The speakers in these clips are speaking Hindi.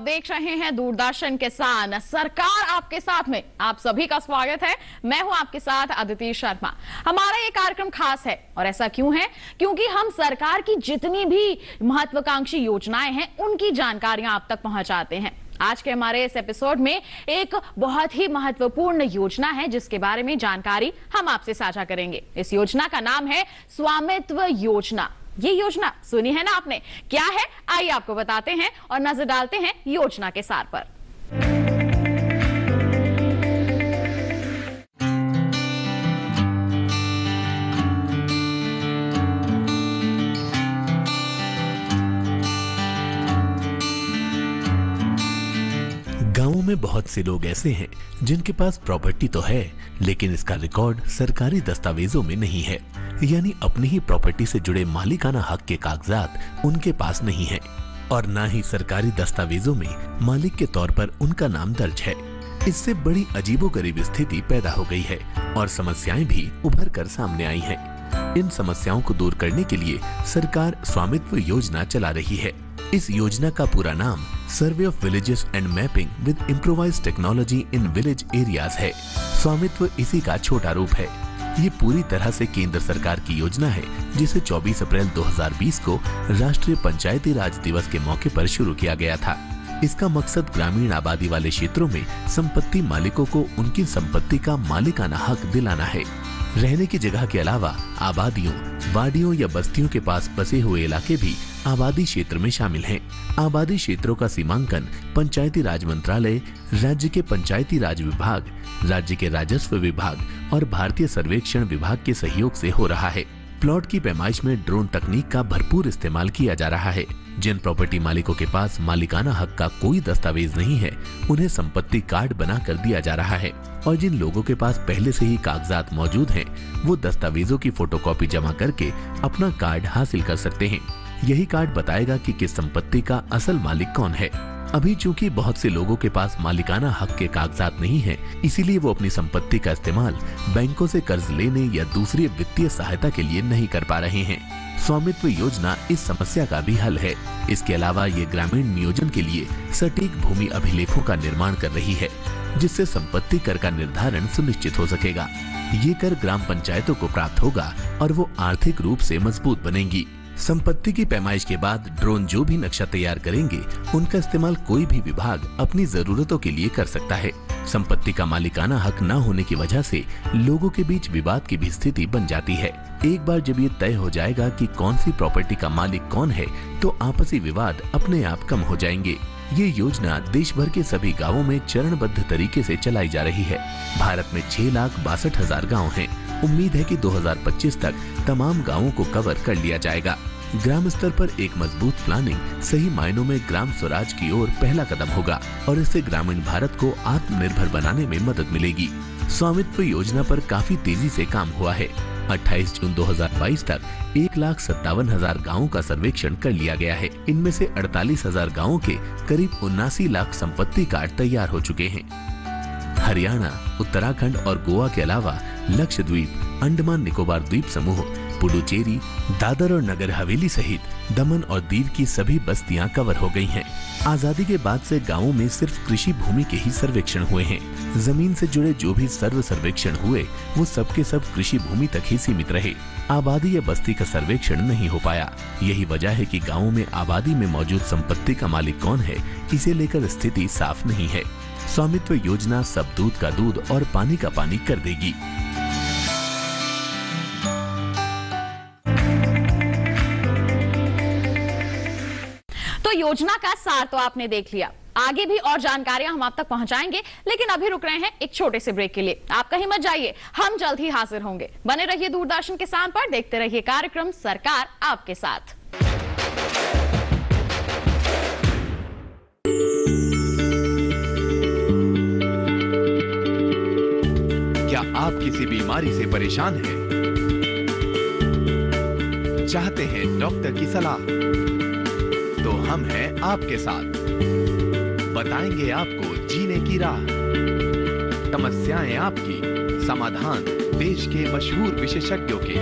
देख रहे हैं दूरदर्शन किसान, सरकार आपके साथ में। आप सभी का स्वागत है। मैं हूं आपके साथ अदिति शर्मा। हमारा ये कार्यक्रम खास है और ऐसा क्यों है? क्योंकि हम सरकार की जितनी भी महत्वाकांक्षी योजनाएं हैं उनकी जानकारियां आप तक पहुंचाते हैं। आज के हमारे इस एपिसोड में एक बहुत ही महत्वपूर्ण योजना है जिसके बारे में जानकारी हम आपसे साझा करेंगे। इस योजना का नाम है स्वामित्व योजना। ये योजना सुनी है ना आपने? क्या है, आइए आपको बताते हैं और नजर डालते हैं योजना के सार पर। गांवों में बहुत से लोग ऐसे हैं जिनके पास प्रॉपर्टी तो है, लेकिन इसका रिकॉर्ड सरकारी दस्तावेजों में नहीं है, यानी अपनी ही प्रॉपर्टी से जुड़े मालिकाना हक के कागजात उनके पास नहीं है और न ही सरकारी दस्तावेजों में मालिक के तौर पर उनका नाम दर्ज है। इससे बड़ी अजीबोगरीब स्थिति पैदा हो गई है और समस्याएं भी उभर कर सामने आई हैं। इन समस्याओं को दूर करने के लिए सरकार स्वामित्व योजना चला रही है। इस योजना का पूरा नाम survey of villages and mapping with improvised technology in village areas है। स्वामित्व इसी का छोटा रूप है। ये पूरी तरह से केंद्र सरकार की योजना है जिसे 24 अप्रैल 2020 को राष्ट्रीय पंचायती राज दिवस के मौके पर शुरू किया गया था। इसका मकसद ग्रामीण आबादी वाले क्षेत्रों में संपत्ति मालिकों को उनकी संपत्ति का मालिकाना हक दिलाना है। रहने की जगह के अलावा आबादियों, वाडियों या बस्तियों के पास बसे हुए इलाके भी आबादी क्षेत्र में शामिल हैं। आबादी क्षेत्रों का सीमांकन पंचायती राज मंत्रालय, राज्य के पंचायती राज विभाग, राज्य के राजस्व विभाग और भारतीय सर्वेक्षण विभाग के सहयोग से हो रहा है। प्लॉट की पैमाइश में ड्रोन तकनीक का भरपूर इस्तेमाल किया जा रहा है। जिन प्रॉपर्टी मालिकों के पास मालिकाना हक का कोई दस्तावेज नहीं है, उन्हें संपत्ति कार्ड बना कर दिया जा रहा है और जिन लोगों के पास पहले से ही कागजात मौजूद हैं, वो दस्तावेजों की फोटोकॉपी जमा करके अपना कार्ड हासिल कर सकते हैं। यही कार्ड बताएगा कि किस संपत्ति का असल मालिक कौन है। अभी चूंकि बहुत से लोगों के पास मालिकाना हक के कागजात नहीं है, इसीलिए वो अपनी संपत्ति का इस्तेमाल बैंकों से कर्ज लेने या दूसरी वित्तीय सहायता के लिए नहीं कर पा रहे हैं। स्वामित्व योजना इस समस्या का भी हल है। इसके अलावा ये ग्रामीण नियोजन के लिए सटीक भूमि अभिलेखों का निर्माण कर रही है, जिससे संपत्ति कर का निर्धारण सुनिश्चित हो सकेगा। ये कर ग्राम पंचायतों को प्राप्त होगा और वो आर्थिक रूप से मजबूत बनेंगी। संपत्ति की पैमाइश के बाद ड्रोन जो भी नक्शा तैयार करेंगे, उनका इस्तेमाल कोई भी विभाग अपनी जरूरतों के लिए कर सकता है। संपत्ति का मालिकाना हक न होने की वजह से लोगों के बीच विवाद की भी स्थिति बन जाती है। एक बार जब ये तय हो जाएगा कि कौन सी प्रॉपर्टी का मालिक कौन है, तो आपसी विवाद अपने आप कम हो जाएंगे। ये योजना देश भर के सभी गाँवों में चरणबद्ध तरीके से चलाई जा रही है। भारत में 6,62,000 गाँव हैं। उम्मीद है कि 2025 तक तमाम गांवों को कवर कर लिया जाएगा। ग्राम स्तर पर एक मजबूत प्लानिंग सही मायनों में ग्राम स्वराज की ओर पहला कदम होगा और इससे ग्रामीण भारत को आत्मनिर्भर बनाने में मदद मिलेगी। स्वामित्व योजना पर काफी तेजी से काम हुआ है। 28 जून 2022 तक 1,57,000 गाँवों का सर्वेक्षण कर लिया गया है। इनमें से 48,000 गाँवों के करीब 79 लाख संपत्ति कार्ड तैयार हो चुके हैं। हरियाणा, उत्तराखंड और गोवा के अलावा लक्षद्वीप, अंडमान निकोबार द्वीप समूह, पुडुचेरी, दादर और नगर हवेली सहित दमन और दीव की सभी बस्तियां कवर हो गई हैं। आजादी के बाद से गांवों में सिर्फ कृषि भूमि के ही सर्वेक्षण हुए हैं। जमीन से जुड़े जो भी सर्व सर्वेक्षण हुए, वो सबके सब कृषि भूमि तक ही सीमित रहे। आबादी या बस्ती का सर्वेक्षण नहीं हो पाया। यही वजह है कि गाँवों में आबादी में मौजूद संपत्ति का मालिक कौन है, इसे लेकर स्थिति साफ नहीं है। स्वामित्व योजना सब दूध का दूध और पानी का पानी कर देगी। तो योजना का सार तो आपने देख लिया। आगे भी और जानकारियां हम आप तक पहुंचाएंगे, लेकिन अभी रुक रहे हैं एक छोटे से ब्रेक के लिए। आप कहीं मत जाइए, हम जल्द ही हाजिर होंगे। बने रहिए दूरदर्शन किसान पर, देखते रहिए कार्यक्रम सरकार आपके साथ। क्या आप किसी बीमारी से परेशान हैं? चाहते हैं डॉक्टर की सलाह? तो हम हैं आपके साथ। बताएंगे आपको जीने की राह। समस्याएं आपकी, समाधान देश के मशहूर विशेषज्ञों के।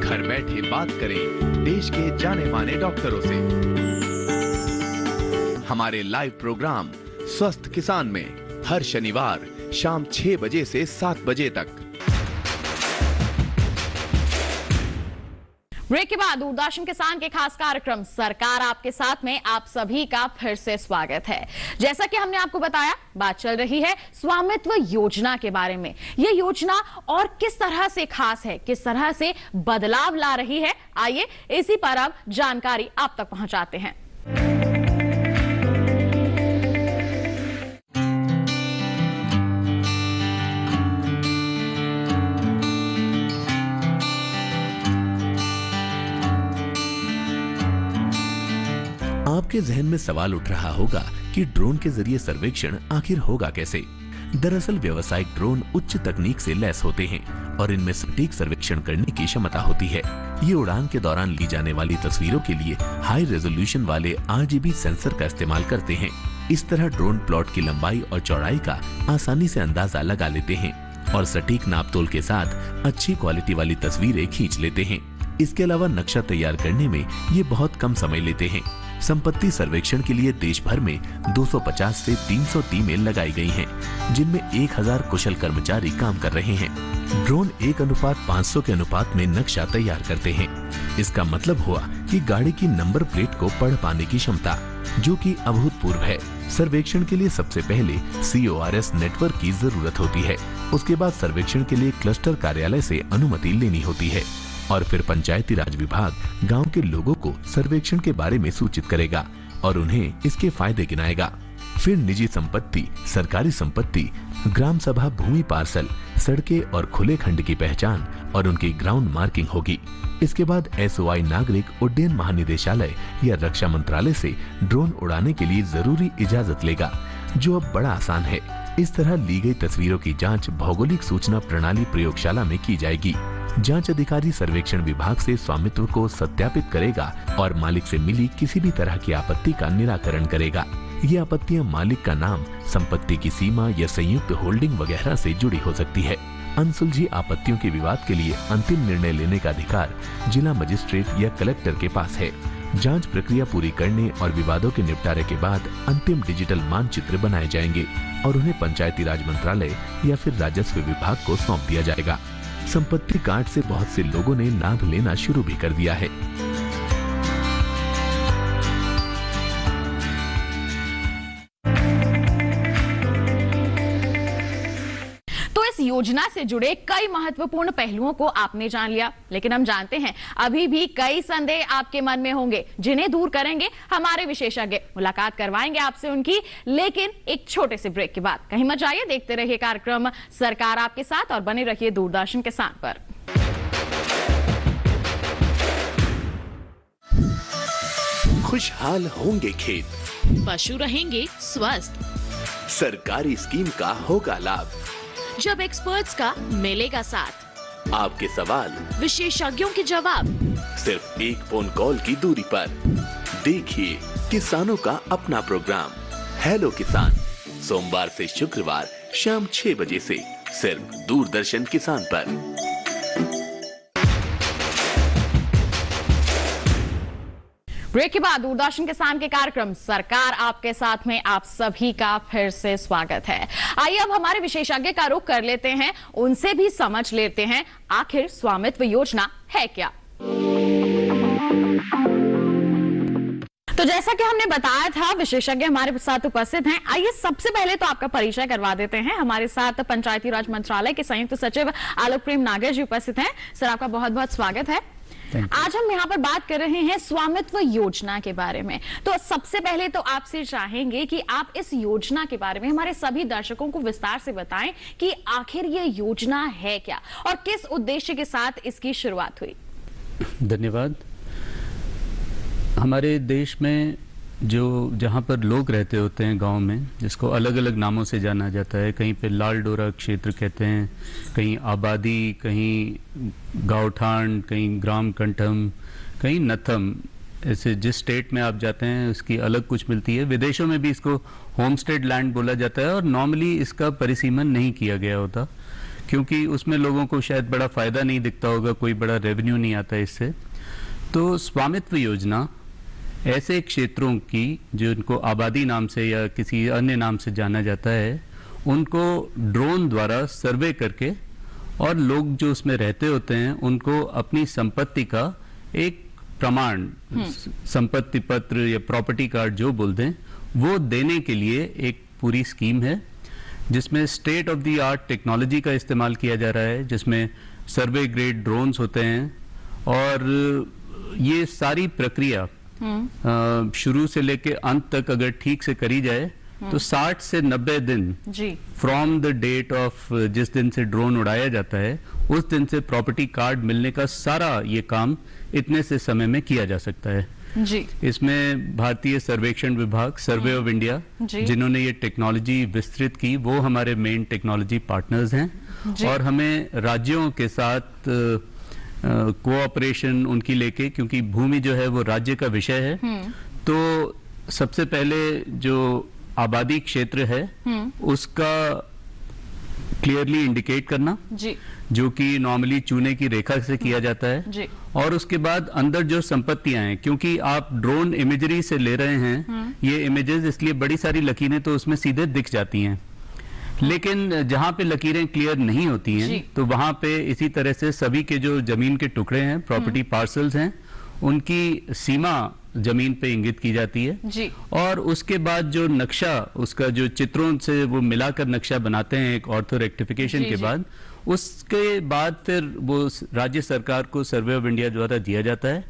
घर बैठे बात करें देश के जाने माने डॉक्टरों से। हमारे लाइव प्रोग्राम स्वस्थ किसान में हर शनिवार शाम 6 बजे से 7 बजे तक। ब्रेक के बाद दूरदर्शन किसान के खास कार्यक्रम सरकार आपके साथ में आप सभी का फिर से स्वागत है। जैसा कि हमने आपको बताया, बात चल रही है स्वामित्व योजना के बारे में। यह योजना और किस तरह से खास है, किस तरह से बदलाव ला रही है, आइए इसी पर अब जानकारी आप तक पहुंचाते हैं। आपके जहन में सवाल उठ रहा होगा कि ड्रोन के जरिए सर्वेक्षण आखिर होगा कैसे। दरअसल व्यावसायिक ड्रोन उच्च तकनीक से लैस होते हैं और इनमें सटीक सर्वेक्षण करने की क्षमता होती है। ये उड़ान के दौरान ली जाने वाली तस्वीरों के लिए हाई रेजोल्यूशन वाले RGB सेंसर का इस्तेमाल करते हैं। इस तरह ड्रोन प्लॉट की लंबाई और चौड़ाई का आसानी से अंदाजा लगा लेते हैं और सटीक नापतोल के साथ अच्छी क्वालिटी वाली तस्वीरें खींच लेते हैं। इसके अलावा नक्शा तैयार करने में ये बहुत कम समय लेते हैं। संपत्ति सर्वेक्षण के लिए देश भर में 250 से 300 टीमें लगाई गई हैं, जिनमें 1000 कुशल कर्मचारी काम कर रहे हैं। ड्रोन 1:500 के अनुपात में नक्शा तैयार करते हैं। इसका मतलब हुआ कि गाड़ी की नंबर प्लेट को पढ़ पाने की क्षमता, जो कि अभूतपूर्व है। सर्वेक्षण के लिए सबसे पहले CORS नेटवर्क की जरूरत होती है। उसके बाद सर्वेक्षण के लिए क्लस्टर कार्यालय से अनुमति लेनी होती है और फिर पंचायती राज विभाग गांव के लोगों को सर्वेक्षण के बारे में सूचित करेगा और उन्हें इसके फायदे गिनाएगा। फिर निजी संपत्ति, सरकारी संपत्ति, ग्राम सभा भूमि पार्सल, सड़कें और खुले खंड की पहचान और उनकी ग्राउंड मार्किंग होगी। इसके बाद SOI नागरिक उड्डयन महानिदेशालय या रक्षा मंत्रालय से ड्रोन उड़ाने के लिए जरूरी इजाजत लेगा, जो अब बड़ा आसान है। इस तरह ली गई तस्वीरों की जांच भौगोलिक सूचना प्रणाली प्रयोगशाला में की जाएगी। जांच अधिकारी सर्वेक्षण विभाग से स्वामित्व को सत्यापित करेगा और मालिक से मिली किसी भी तरह की आपत्ति का निराकरण करेगा। ये आपत्तियां मालिक का नाम, संपत्ति की सीमा या संयुक्त होल्डिंग वगैरह से जुड़ी हो सकती है। अनसुलझी आपत्तियों के विवाद के लिए अंतिम निर्णय लेने का अधिकार जिला मजिस्ट्रेट या कलेक्टर के पास है। जांच प्रक्रिया पूरी करने और विवादों के निपटारे के बाद अंतिम डिजिटल मानचित्र बनाए जाएंगे और उन्हें पंचायती राज मंत्रालय या फिर राजस्व विभाग को सौंप दिया जाएगा। संपत्ति कार्ड से बहुत से लोगों ने लाभ लेना शुरू भी कर दिया है। योजना से जुड़े कई महत्वपूर्ण पहलुओं को आपने जान लिया, लेकिन हम जानते हैं अभी भी कई संदेह आपके मन में होंगे, जिन्हें दूर करेंगे हमारे विशेषज्ञ। मुलाकात करवाएंगे आपसे उनकी, लेकिन एक छोटे से ब्रेक के बाद। कहीं मत जाइए, देखते रहिए कार्यक्रम सरकार आपके साथ और बने रहिए दूरदर्शन किसान पर। खुशहाल होंगे खेत, पशु रहेंगे स्वस्थ, सरकारी स्कीम का होगा लाभ, जब एक्सपर्ट्स का मिलेगा साथ, आपके सवाल विशेषज्ञों के जवाब, सिर्फ एक फोन कॉल की दूरी पर। देखिए किसानों का अपना प्रोग्राम हेलो किसान, सोमवार से शुक्रवार शाम 6 बजे से सिर्फ दूरदर्शन किसान पर। ब्रेक के बाद दूरदर्शन किसान के कार्यक्रम सरकार आपके साथ में आप सभी का फिर से स्वागत है। आइए अब हमारे विशेषज्ञ का रुख कर लेते हैं, उनसे भी समझ लेते हैं आखिर स्वामित्व योजना है क्या। तो जैसा कि हमने बताया था, विशेषज्ञ हमारे साथ उपस्थित हैं। आइए सबसे पहले तो आपका परिचय करवा देते हैं। हमारे साथ पंचायती राज मंत्रालय के संयुक्त सचिव आलोक प्रेम नागर जी उपस्थित हैं। सर, आपका बहुत बहुत स्वागत है। आज हम यहाँ पर बात कर रहे हैं स्वामित्व योजना के बारे में। तो सबसे पहले तो आपसे चाहेंगे कि आप इस योजना के बारे में हमारे सभी दर्शकों को विस्तार से बताएं कि आखिर ये योजना है क्या और किस उद्देश्य के साथ इसकी शुरुआत हुई। धन्यवाद। हमारे देश में जहाँ पर लोग रहते होते हैं गांव में, जिसको अलग अलग नामों से जाना जाता है, कहीं पे लाल डोरा क्षेत्र कहते हैं, कहीं आबादी, कहीं गाँवठान, कहीं ग्राम कंठम, कहीं नथम, ऐसे जिस स्टेट में आप जाते हैं उसकी अलग कुछ मिलती है। विदेशों में भी इसको होमस्टेड लैंड बोला जाता है और नॉर्मली इसका परिसीमन नहीं किया गया होता, क्योंकि उसमें लोगों को शायद बड़ा फायदा नहीं दिखता होगा, कोई बड़ा रेवेन्यू नहीं आता इससे। तो स्वामित्व योजना ऐसे क्षेत्रों की जो इनको आबादी नाम से या किसी अन्य नाम से जाना जाता है, उनको ड्रोन द्वारा सर्वे करके और लोग जो उसमें रहते होते हैं उनको अपनी संपत्ति का एक प्रमाण, संपत्ति पत्र या प्रॉपर्टी कार्ड जो बोलते हैं, वो देने के लिए एक पूरी स्कीम है जिसमें state of the art technology का इस्तेमाल किया जा रहा है, जिसमें सर्वे ग्रेड ड्रोन्स होते हैं और ये सारी प्रक्रिया शुरू से लेके अंत तक अगर ठीक से करी जाए तो 60 से 90 दिन फ्रॉम द डेट ऑफ जिस दिन से ड्रोन उड़ाया जाता है उस दिन से प्रॉपर्टी कार्ड मिलने का सारा ये काम इतने से समय में किया जा सकता है जी। इसमें भारतीय सर्वेक्षण विभाग, सर्वे ऑफ इंडिया, जिन्होंने ये टेक्नोलॉजी विस्तृत की, वो हमारे मेन टेक्नोलॉजी पार्टनर्स हैं और हमें राज्यों के साथ कोऑपरेशन उनकी लेके, क्योंकि भूमि जो है वो राज्य का विषय है, तो सबसे पहले जो आबादी क्षेत्र है उसका क्लियरली इंडिकेट करना जी, जो कि नॉर्मली चूने की रेखा से किया जाता है जी। और उसके बाद अंदर जो संपत्तियां हैं, क्योंकि आप ड्रोन इमेजरी से ले रहे हैं ये इमेजेस, इसलिए बड़ी सारी लकीरें तो उसमें सीधे दिख जाती हैं, लेकिन जहां पे लकीरें क्लियर नहीं होती हैं तो वहां पे इसी तरह से सभी के जो जमीन के टुकड़े हैं, प्रॉपर्टी पार्सल्स हैं, उनकी सीमा जमीन पे इंगित की जाती है जी। और उसके बाद जो नक्शा, उसका जो चित्रों से वो मिलाकर नक्शा बनाते हैं एक ऑर्थो रेक्टिफिकेशन के बाद, उसके बाद फिर वो राज्य सरकार को सर्वे ऑफ इंडिया द्वारा दिया जाता है,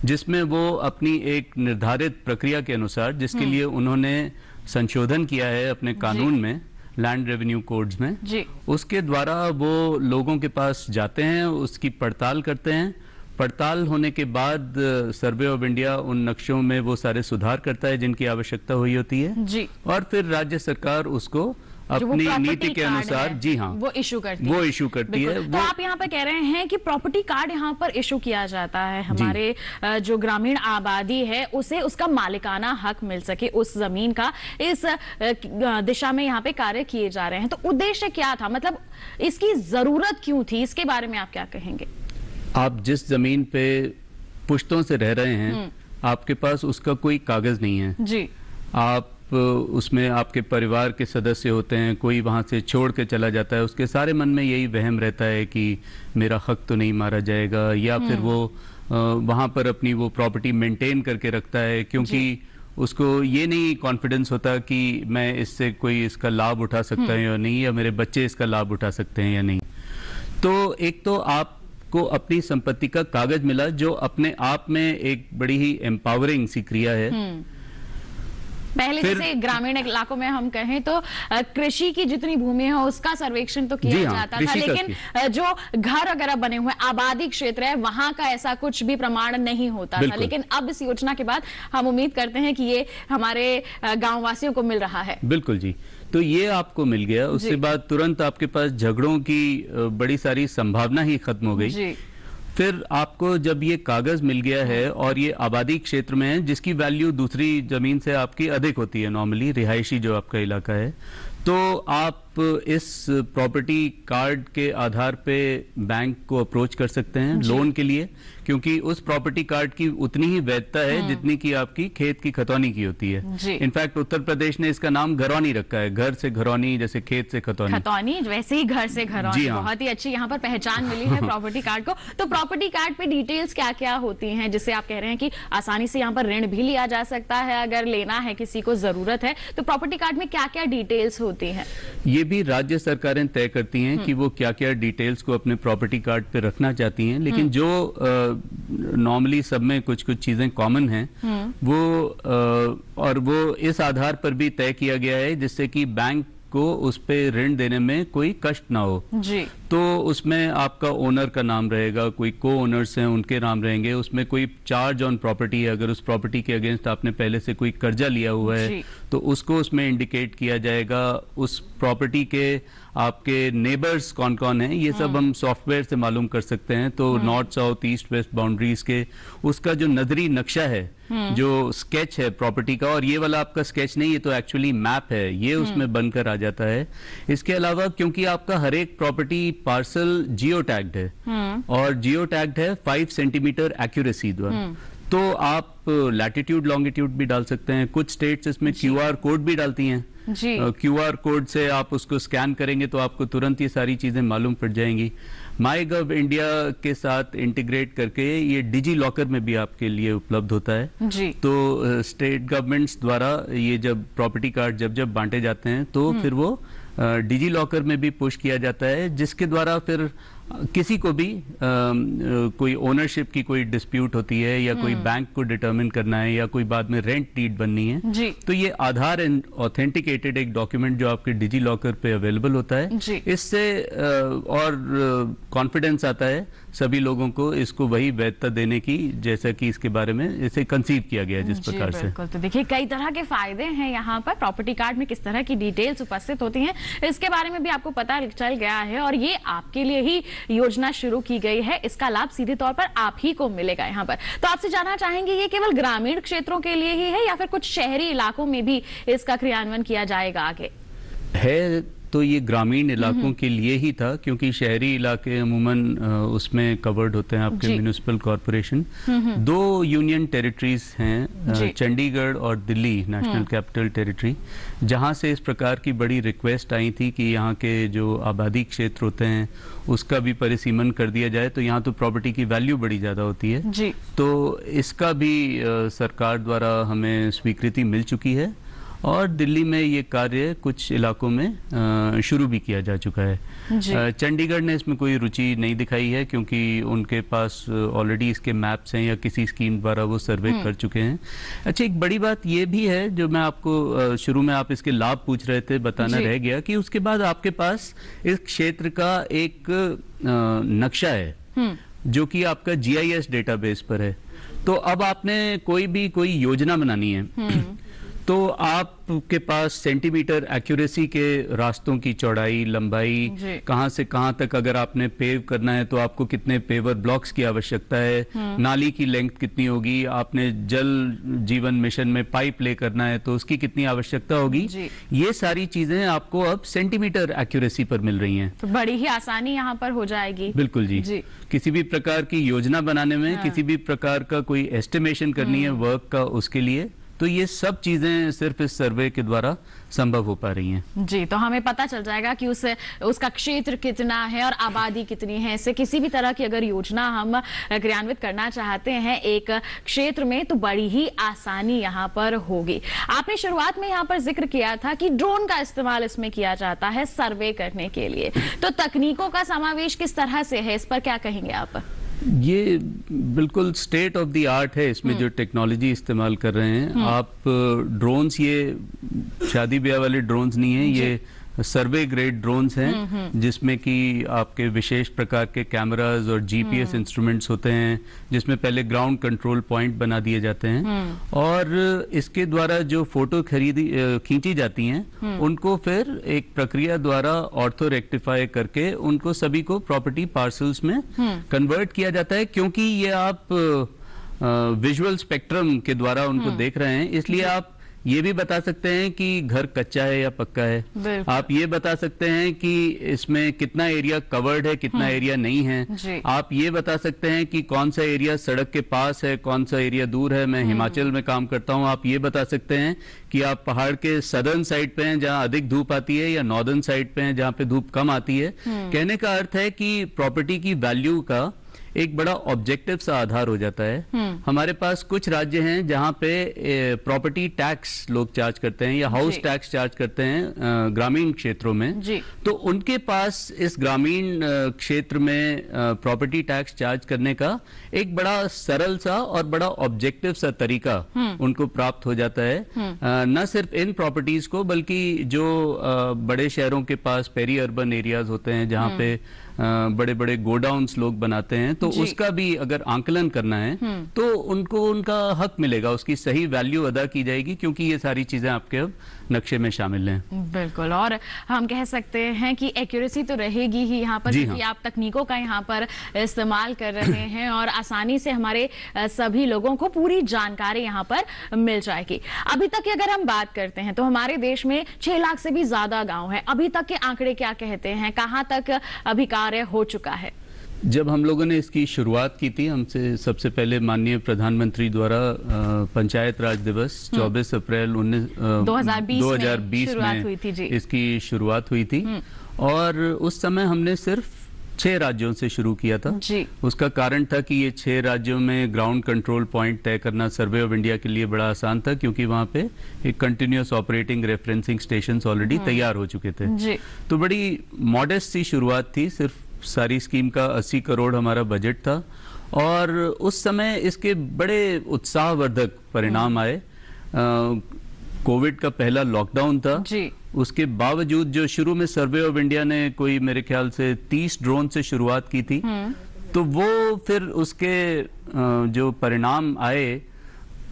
जिसमें वो अपनी एक निर्धारित प्रक्रिया के अनुसार, जिसके लिए उन्होंने संशोधन किया है अपने कानून में, लैंड रेवेन्यू कोड्स में जी। उसके द्वारा वो लोगों के पास जाते हैं, उसकी पड़ताल करते हैं, पड़ताल होने के बाद सर्वे ऑफ इंडिया उन नक्शों में वो सारे सुधार करता है जिनकी आवश्यकता हुई होती है जी। और फिर राज्य सरकार उसको अपनी नीति के अनुसार जी हाँ वो इशू करती है। तो आप यहाँ पर कह रहे हैं कि प्रॉपर्टी कार्ड यहाँ पर इशू किया जाता है, हमारे जो ग्रामीण आबादी है उसे उसका मालिकाना हक मिल सके, उस जमीन का, इस दिशा में यहाँ पे कार्य किए जा रहे हैं। तो उद्देश्य क्या था, मतलब इसकी जरूरत क्यों थी, इसके बारे में आप क्या कहेंगे? आप जिस जमीन पे पुश्तों से रह रहे हैं, आपके पास उसका कोई कागज नहीं है जी। आप उसमें आपके परिवार के सदस्य होते हैं, कोई वहां से छोड़ के चला जाता है, उसके सारे मन में यही वहम रहता है कि मेरा हक तो नहीं मारा जाएगा, या फिर वो वहां पर अपनी वो प्रॉपर्टी मेंटेन करके रखता है, क्योंकि उसको ये नहीं कॉन्फिडेंस होता कि मैं इससे कोई इसका लाभ उठा सकता है या नहीं, या मेरे बच्चे इसका लाभ उठा सकते हैं या नहीं। तो एक तो आप को अपनी संपत्ति का कागज मिला, जो अपने आप में एक बड़ी ही एम्पावरिंग सी क्रिया है। पहले जैसे ग्रामीण इलाकों में हम कहें तो कृषि की जितनी भूमि है उसका सर्वेक्षण तो किया जाता था, लेकिन जो घर वगैरह बने हुए आबादी क्षेत्र है वहां का ऐसा कुछ भी प्रमाण नहीं होता था। लेकिन अब इस योजना के बाद हम उम्मीद करते हैं कि ये हमारे गांव वासियों को मिल रहा है। बिल्कुल जी, तो ये आपको मिल गया, उसके बाद तुरंत आपके पास झगड़ों की बड़ी सारी संभावना ही खत्म हो गई। फिर आपको जब ये कागज मिल गया है और ये आबादी क्षेत्र में है जिसकी वैल्यू दूसरी जमीन से आपकी अधिक होती है, नॉर्मली रिहायशी जो आपका इलाका है, तो आप इस प्रॉपर्टी कार्ड के आधार पे बैंक को अप्रोच कर सकते हैं लोन के लिए, क्योंकि उस प्रॉपर्टी कार्ड की उतनी ही वैधता है जितनी की आपकी खेत की खतौनी की होती है। इनफैक्ट उत्तर प्रदेश ने इसका नाम घरौनी रखा है, घर से घरौनी, जैसे खेत से खतौनी वैसे ही घर से घरौनी। बहुत ही अच्छी यहाँ पर पहचान मिली है प्रॉपर्टी कार्ड को। तो प्रॉपर्टी कार्ड पे डिटेल्स क्या क्या होती हैं, जिससे आप कह रहे हैं कि आसानी से यहाँ पर ऋण भी लिया जा सकता है अगर लेना है, किसी को जरूरत है, तो प्रॉपर्टी कार्ड में क्या क्या डिटेल्स होती है? ये भी राज्य सरकारें तय करती हैं कि वो क्या क्या डिटेल्स को अपने प्रॉपर्टी कार्ड पे रखना चाहती हैं, लेकिन जो नॉर्मली सब में कुछ कुछ चीजें कॉमन हैं वो और वो इस आधार पर भी तय किया गया है जिससे कि बैंक को उस पे ऋण देने में कोई कष्ट ना हो जी। तो उसमें आपका ओनर का नाम रहेगा, कोई को ओनर्स हैं उनके नाम रहेंगे, उसमें कोई चार्ज ऑन प्रॉपर्टी है, अगर उस प्रॉपर्टी के अगेंस्ट आपने पहले से कोई कर्जा लिया हुआ है तो उसको उसमें इंडिकेट किया जाएगा, उस प्रॉपर्टी के आपके नेबर्स कौन कौन हैं ये सब हम सॉफ्टवेयर से मालूम कर सकते हैं। तो north south east west boundaries के उसका जो नजरी नक्शा है, जो स्केच है प्रॉपर्टी का, और ये वाला आपका स्केच नहीं, ये तो एक्चुअली मैप है, ये उसमें बनकर आ जाता है। इसके अलावा क्योंकि आपका हर एक प्रॉपर्टी पार्सल जियो टैग्ड है और जियो टैग्ड है 5 सेंटीमीटर एक्यूरेसी द्वारा, तो तो आप लैटिट्यूड लॉन्गिट्यूड भी डाल सकते हैं। कुछ स्टेट्स इसमें QR कोड भी डालती हैं जी। QR कोड से आप उसको स्कैन करेंगे तो आपको तुरंत ये सारी चीजें मालूम पड़ जाएंगी। माईगव इंडिया के साथ इंटीग्रेट करके ये डिजी लॉकर में भी आपके लिए उपलब्ध होता है जी। तो स्टेट गवर्नमेंट्स द्वारा ये जब प्रॉपर्टी कार्ड जब बांटे जाते हैं तो फिर वो डिजी लॉकर में भी पुश किया जाता है, जिसके द्वारा फिर किसी को भी कोई ओनरशिप की कोई डिस्प्यूट होती है या कोई बैंक को डिटरमिन करना है या कोई बाद में रेंट डीड बननी है जी। तो ये आधार एंड ऑथेंटिकेटेड एक डॉक्यूमेंट जो आपके डिजी लॉकर पे अवेलेबल होता है जी। इससे और कॉन्फिडेंस आता है सभी लोगों को इसको वही वैधता देने की जैसा कि इसके बारे में इसे कंसीव किया गया है जिस प्रकार से। बिल्कुल। तो देखिए कई तरह के फायदे हैं यहाँ पर, प्रॉपर्टी कार्ड में किस तरह की डिटेल्स उपस्थित होती हैं इसके बारे में भी आपको पता चल गया है और ये आपके लिए ही योजना शुरू की गई है, इसका लाभ सीधे तौर पर आप ही को मिलेगा यहाँ पर। तो आपसे जानना चाहेंगे ये केवल ग्रामीण क्षेत्रों के लिए ही है या फिर कुछ शहरी इलाकों में भी इसका क्रियान्वयन किया जाएगा आगे? है तो ये ग्रामीण इलाकों के लिए ही था क्योंकि शहरी इलाके अमूमन उसमें कवर्ड होते हैं आपके म्युनिसिपल कॉर्पोरेशन। 2 यूनियन टेरिटरीज हैं, चंडीगढ़ और दिल्ली नेशनल कैपिटल टेरिटरी, जहां से इस प्रकार की बड़ी रिक्वेस्ट आई थी कि यहाँ के जो आबादी क्षेत्र होते हैं उसका भी परिसीमन कर दिया जाए। तो यहाँ तो प्रॉपर्टी की वैल्यू बड़ी ज्यादा होती है जी। तो इसका भी सरकार द्वारा हमें स्वीकृति मिल चुकी है और दिल्ली में ये कार्य कुछ इलाकों में शुरू भी किया जा चुका है। चंडीगढ़ ने इसमें कोई रुचि नहीं दिखाई है क्योंकि उनके पास ऑलरेडी इसके मैप्स हैं या किसी स्कीम द्वारा वो सर्वे कर चुके हैं। अच्छा, एक बड़ी बात ये भी है जो मैं आपको शुरू में आप इसके लाभ पूछ रहे थे बताना रह गया कि उसके बाद आपके पास इस क्षेत्र का एक नक्शा है जो कि आपका GIS डेटाबेस पर है। तो अब आपने कोई योजना बनानी है तो आपके पास सेंटीमीटर एक्यूरेसी के रास्तों की चौड़ाई लंबाई कहां से कहां तक अगर आपने पेव करना है तो आपको कितने पेवर ब्लॉक्स की आवश्यकता है, नाली की लेंथ कितनी होगी, आपने जल जीवन मिशन में पाइप ले करना है तो उसकी कितनी आवश्यकता होगी, ये सारी चीजें आपको अब सेंटीमीटर एक्यूरेसी पर मिल रही हैं। तो बड़ी ही आसानी यहाँ पर हो जाएगी। बिल्कुल जी। किसी भी प्रकार की योजना बनाने में किसी भी प्रकार का कोई एस्टिमेशन करनी है वर्क का उसके लिए तो ये सब चीजें सिर्फ इस सर्वे के द्वारा संभव हो पा रही हैं। जी। तो हमें पता चल जाएगा कि उसका क्षेत्र कितना है और आबादी कितनी है। इससे किसी भी तरह की अगर योजना हम क्रियान्वित करना चाहते हैं एक क्षेत्र में तो बड़ी ही आसानी यहाँ पर होगी। आपने शुरुआत में यहाँ पर जिक्र किया था कि ड्रोन का इस्तेमाल इसमें किया जाता है सर्वे करने के लिए, तो तकनीकों का समावेश किस तरह से है, इस पर क्या कहेंगे आप? ये बिल्कुल स्टेट ऑफ द आर्ट है इसमें जो टेक्नोलॉजी इस्तेमाल कर रहे हैं आप। ड्रोन्स ये शादी ब्याह वाले ड्रोन्स नहीं है, ये सर्वे ग्रेड ड्रोन्स हैं जिसमें कि आपके विशेष प्रकार के कैमरास और GPS इंस्ट्रूमेंट्स होते हैं जिसमें पहले ग्राउंड कंट्रोल पॉइंट बना दिए जाते हैं और इसके द्वारा जो फोटो खींची जाती हैं उनको फिर एक प्रक्रिया द्वारा ऑर्थो रेक्टिफाई करके उनको सभी को प्रॉपर्टी पार्सल्स में कन्वर्ट किया जाता है। क्योंकि ये आप विजुअल स्पेक्ट्रम के द्वारा उनको देख रहे हैं इसलिए आप ये भी बता सकते हैं कि घर कच्चा है या पक्का है, आप ये बता सकते हैं कि इसमें कितना एरिया कवर्ड है कितना एरिया नहीं है, आप ये बता सकते हैं कि कौन सा एरिया सड़क के पास है कौन सा एरिया दूर है। मैं हिमाचल में काम करता हूं, आप ये बता सकते हैं कि आप पहाड़ के सदर्न साइड पे हैं जहां अधिक धूप आती है या नॉर्दर्न साइड पे हैं जहां पे धूप कम आती है। कहने का अर्थ है कि प्रॉपर्टी की वैल्यू का एक बड़ा ऑब्जेक्टिव सा आधार हो जाता है। हमारे पास कुछ राज्य हैं जहां पे प्रॉपर्टी टैक्स लोग चार्ज करते हैं या हाउस टैक्स चार्ज करते हैं ग्रामीण क्षेत्रों में, तो उनके पास इस ग्रामीण क्षेत्र में प्रॉपर्टी टैक्स चार्ज करने का एक बड़ा सरल सा और बड़ा ऑब्जेक्टिव सा तरीका उनको प्राप्त हो जाता है। न सिर्फ इन प्रॉपर्टीज को बल्कि जो बड़े शहरों के पास पेरी अर्बन एरियाज होते हैं जहां पे बड़े बड़े गोडाउन्स लोग बनाते हैं तो उसका भी अगर आंकलन करना है तो उनको उनका हक मिलेगा, उसकी सही वैल्यू अदा की जाएगी क्योंकि ये सारी चीजें आपके अब नक्शे में शामिल हैं। बिल्कुल। और हम कह सकते हैं कि एक्यूरेसी तो रहेगी ही यहाँ पर क्योंकि आप तकनीकों का यहाँ पर इस्तेमाल कर रहे हैं और आसानी से हमारे सभी लोगों को पूरी जानकारी यहाँ पर मिल जाएगी। अभी तक की अगर हम बात करते हैं तो हमारे देश में 6 लाख से भी ज्यादा गांव है। अभी तक के आंकड़े क्या कहते हैं, कहाँ तक अभी कार्य हो चुका है? जब हम लोगों ने इसकी शुरुआत की थी, हमसे सबसे पहले माननीय प्रधानमंत्री द्वारा पंचायत राज दिवस 24 अप्रैल 2020 में हुई थी जी। इसकी शुरुआत हुई थी और उस समय हमने सिर्फ 6 राज्यों से शुरू किया था जी। उसका कारण था कि ये 6 राज्यों में ग्राउंड कंट्रोल पॉइंट तय करना सर्वे ऑफ इंडिया के लिए बड़ा आसान था, क्योंकि वहां पे एक continuous operating referencing stations already तैयार हो चुके थे जी। तो बड़ी मॉडेस्ट सी शुरुआत थी। सिर्फ सारी स्कीम का 80 करोड़ हमारा बजट था और उस समय इसके बड़े उत्साहवर्धक परिणाम आए। कोविड का पहला लॉकडाउन था जी। उसके बावजूद जो शुरू में सर्वे ऑफ इंडिया ने कोई मेरे ख्याल से 30 ड्रोन से शुरुआत की थी, तो वो फिर उसके जो परिणाम आए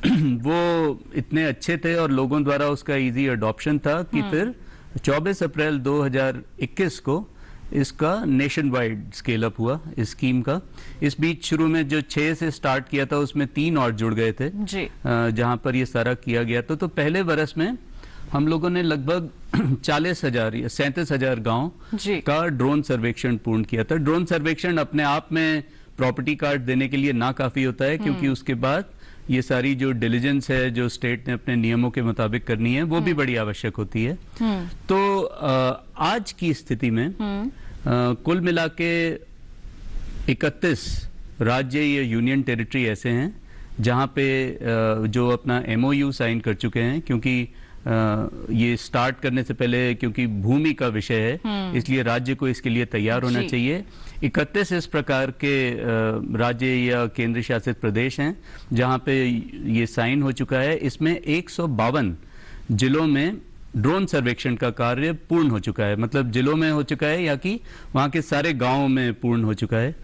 वो इतने अच्छे थे और लोगों द्वारा उसका इजी अडॉप्शन था कि फिर 24 अप्रैल 2021 को इसका नेशन वाइड स्केल अप हुआ इस स्कीम का। इस बीच शुरू में जो 6 से स्टार्ट किया था उसमें 3 और जुड़ गए थे जी। जहां पर ये सारा किया गया था। तो पहले बरस में हम लोगों ने लगभग 40,000 या 37,000 गांव का ड्रोन सर्वेक्षण पूर्ण किया था। ड्रोन सर्वेक्षण अपने आप में प्रॉपर्टी कार्ड देने के लिए ना काफी होता है, क्योंकि उसके बाद ये सारी जो डिलीजेंस है जो स्टेट ने अपने नियमों के मुताबिक करनी है वो भी बड़ी आवश्यक होती है। तो आज की स्थिति में कुल मिला के 31 राज्य या यूनियन टेरिटरी ऐसे हैं जहां पे जो अपना MOU साइन कर चुके हैं, क्योंकि ये स्टार्ट करने से पहले क्योंकि भूमि का विषय है इसलिए राज्य को इसके लिए तैयार होना चाहिए। 31 इस प्रकार के राज्य या केंद्र शासित प्रदेश हैं जहां पे ये साइन हो चुका है। इसमें 152 जिलों में ड्रोन सर्वेक्षण का कार्य पूर्ण हो चुका है, मतलब जिलों में हो चुका है या कि वहां के सारे गांवों में पूर्ण हो चुका है।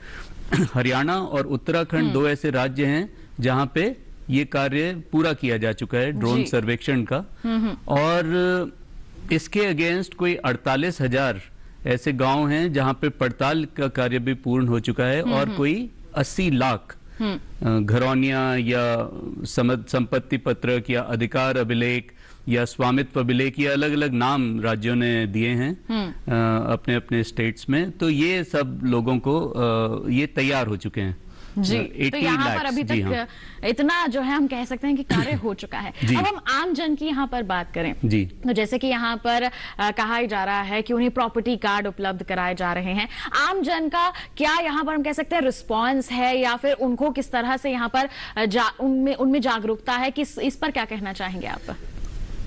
हरियाणा और उत्तराखंड 2 ऐसे राज्य हैं जहां पे ये कार्य पूरा किया जा चुका है ड्रोन सर्वेक्षण का। और इसके अगेंस्ट कोई 48,000 ऐसे गांव हैं जहां पे पड़ताल का कार्य भी पूर्ण हो चुका है और कोई 80 लाख घरौनिया या संपत्ति पत्रक या अधिकार अभिलेख या स्वामित्व अभिलेख, ये अलग अलग नाम राज्यों ने दिए हैं अपने अपने स्टेट्स में। तो ये सब लोगों को ये तैयार हो चुके हैं जी। तो यहाँ पर अभी तक इतना जो है हम कह सकते हैं कि कार्य हो चुका है। अब हम आम जन की यहाँ पर बात करें जी, तो जैसे कि यहाँ पर कहा जा रहा है कि उन्हें प्रॉपर्टी कार्ड उपलब्ध कराए जा रहे हैं। आम जन का क्या यहाँ पर हम कह सकते हैं रिस्पॉन्स है, या फिर उनको किस तरह से यहाँ पर उनमें जागरूकता है, किस इस पर क्या कहना चाहेंगे आप?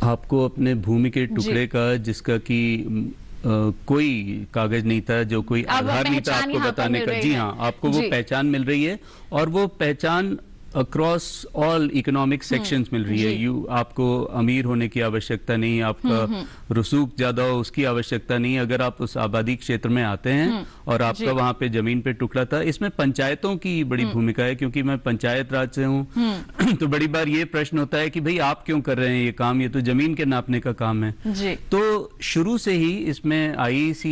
आपको अपने भूमि के टुकड़े का जिसका कि कोई कागज नहीं था, जो कोई आधार नहीं था आपको बताने का, जी हाँ, आपको वो पहचान मिल रही है और वो पहचान अक्रॉस ऑल इकोनॉमिक सेक्शंस मिल रही है। आपको अमीर होने की आवश्यकता नहीं, आपका रसूख ज्यादा हो उसकी आवश्यकता नहीं। अगर आप उस आबादी क्षेत्र में आते हैं और आपका वहां पे जमीन पे टुकड़ा था, इसमें पंचायतों की बड़ी भूमिका है, क्योंकि मैं पंचायत राज से हूँ तो बड़ी बार ये प्रश्न होता है कि भाई आप क्यों कर रहे हैं ये काम, ये तो जमीन के नापने का काम है जी। तो शुरू से ही इसमें IEC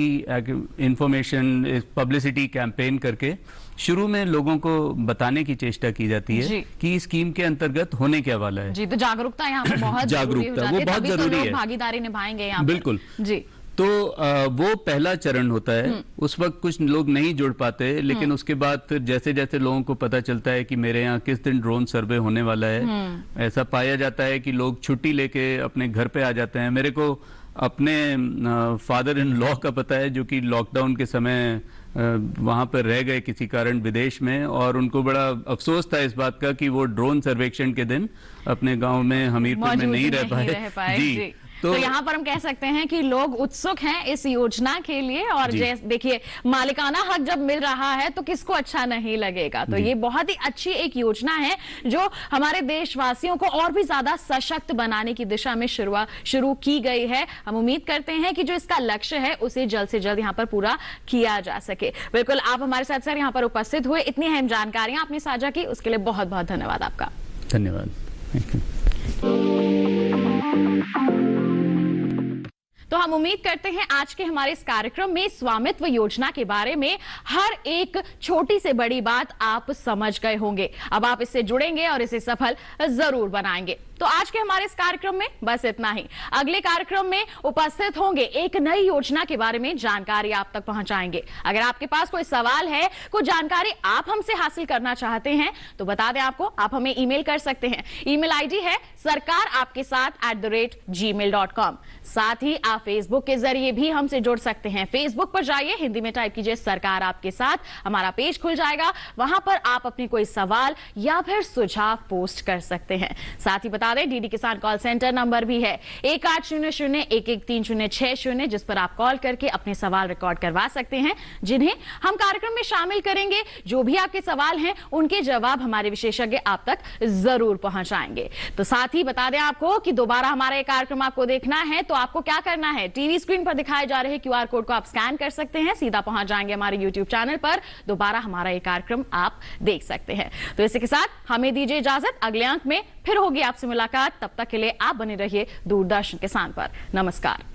इंफॉर्मेशन पब्लिसिटी कैंपेन करके शुरू में लोगों को बताने की चेष्टा की जाती है कि इस स्कीम के अंतर्गत होने क्या वाला है। जी, तो जागरूकता यहाँ पर बहुत जागरूकता वो बहुत जरूरी है, भागीदारी निभाएंगे यहाँ बिल्कुल जी। तो वो पहला चरण होता है। उस वक्त कुछ लोग नहीं जुड़ पाते, लेकिन उसके बाद फिर जैसे जैसे लोगों को पता चलता है कि मेरे यहाँ किस दिन ड्रोन सर्वे होने वाला है, ऐसा पाया जाता है कि लोग छुट्टी लेके अपने घर पे आ जाते हैं। मेरे को अपने फादर इन लॉ का पता है जो कि लॉकडाउन के समय वहां पर रह गए किसी कारण विदेश में, और उनको बड़ा अफसोस था इस बात का कि वो ड्रोन सर्वेक्षण के दिन अपने गांव में हमीरपुर में नहीं रह पाए जी। तो यहाँ पर हम कह सकते हैं कि लोग उत्सुक हैं इस योजना के लिए, और देखिए मालिकाना हक जब मिल रहा है तो किसको अच्छा नहीं लगेगा। तो ये बहुत ही अच्छी एक योजना है जो हमारे देशवासियों को और भी ज्यादा सशक्त बनाने की दिशा में शुरू की गई है। हम उम्मीद करते हैं कि जो इसका लक्ष्य है उसे जल्द से जल्द यहाँ पर पूरा किया जा सके। बिल्कुल, आप हमारे साथ सर यहाँ पर उपस्थित हुए, इतनी अहम जानकारियां आपने साझा की, उसके लिए बहुत बहुत धन्यवाद आपका। धन्यवाद। तो हम उम्मीद करते हैं आज के हमारे इस कार्यक्रम में स्वामित्व योजना के बारे में हर एक छोटी से बड़ी बात आप समझ गए होंगे। अब आप इससे जुड़ेंगे और इसे सफल जरूर बनाएंगे। तो आज के हमारे इस कार्यक्रम में बस इतना ही। अगले कार्यक्रम में उपस्थित होंगे, एक नई योजना के बारे में जानकारी आप तक पहुंचाएंगे। अगर आपके पास कोई सवाल है, कोई जानकारी आप हमसे हासिल करना चाहते हैं तो बता दें आपको, आप हमें ईमेल कर सकते हैं। ईमेल आईडी है sarkaraapkesath@gmail.com। साथ ही आप फेसबुक के जरिए भी हमसे जुड़ सकते हैं। फेसबुक पर जाइए, हिंदी में टाइप कीजिए सरकार आपके साथ, हमारा पेज खुल जाएगा। वहां पर आप अपनी कोई सवाल या फिर सुझाव पोस्ट कर सकते हैं। साथ ही बता दें, डीडी किसान कॉल सेंटर नंबर भी है 1800-113-060, जिस पर आप कॉल करके अपने सवाल रिकॉर्ड करवा सकते हैं, जिन्हें हम कार्यक्रम में शामिल करेंगे। जो भी आपके सवाल हैं उनके जवाब हमारे विशेषज्ञ आप तक जरूर पहुंचाएंगे। तो साथ ही बता दें आपको कि दोबारा हमारा ये कार्यक्रम आपको देखना है तो आपको क्या करना है, टीवी स्क्रीन पर दिखाए जा रहे QR कोड को आप स्कैन कर सकते हैं, सीधा पहुंच जाएंगे हमारे YouTube चैनल पर। दोबारा हमारा ये कार्यक्रम आप देख सकते हैं। तो इसी के साथ हमें दीजिए इजाजत, अगले अंक में फिर होगी आपसे मुलाकात। तब तक के लिए आप बने रहिए दूरदर्शन किसान पर। नमस्कार।